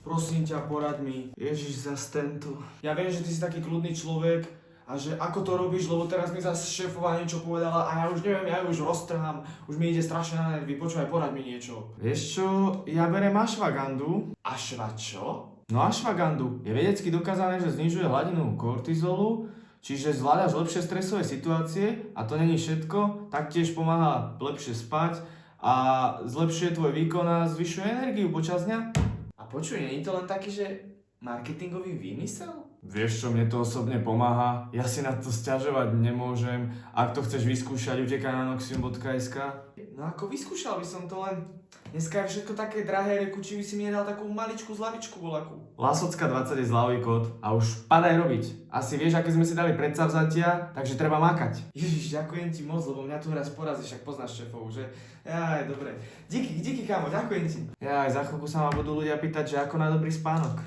Prosím ťa, poraď mi. Ježiš, zas tento. Ja viem, že ty si taký kľudný človek a že ako to robíš, lebo teraz mi zase šéfová niečo povedala a ja už neviem, ja ju už roztrhám. Už mi ide strašne na nervy, počúvaj, poraď mi niečo. Vieš čo, ja berem ashwagandu. Ashwa čo? No ashwagandu. Je vedecky dokázané, že znižuje hladinu kortizolu, čiže zvládaš lepšie stresové situácie a to není všetko, taktiež pomáha lepšie spať a zlepšuje tvoj výkon a zvyšuje energiu počas dňa. A počuj, nie je to len taký, že marketingový výmysel? Vieš čo, mne to osobne pomáha, ja si na to sťažovať nemôžem. Ak to chceš vyskúšať, utekaj na noxium.sk. No ako vyskúšal by som to, len dneska je všetko také drahé, reku, či by si mi nedal takú maličkú zľavičku voľakú. Lasocka 20 je zľavý kód a už padaj robiť. Asi vieš, aké sme si dali predsavzatia, takže treba makať. Ježiš, ďakujem ti moc, lebo mňa tu raz porazíš, ak poznáš šéfov, že? Jaj, dobre. Díky kámo, ďakujem ti. Jaj, za chvíľku sa ma budú ľudia pýtať, že ako na dobrý spánok.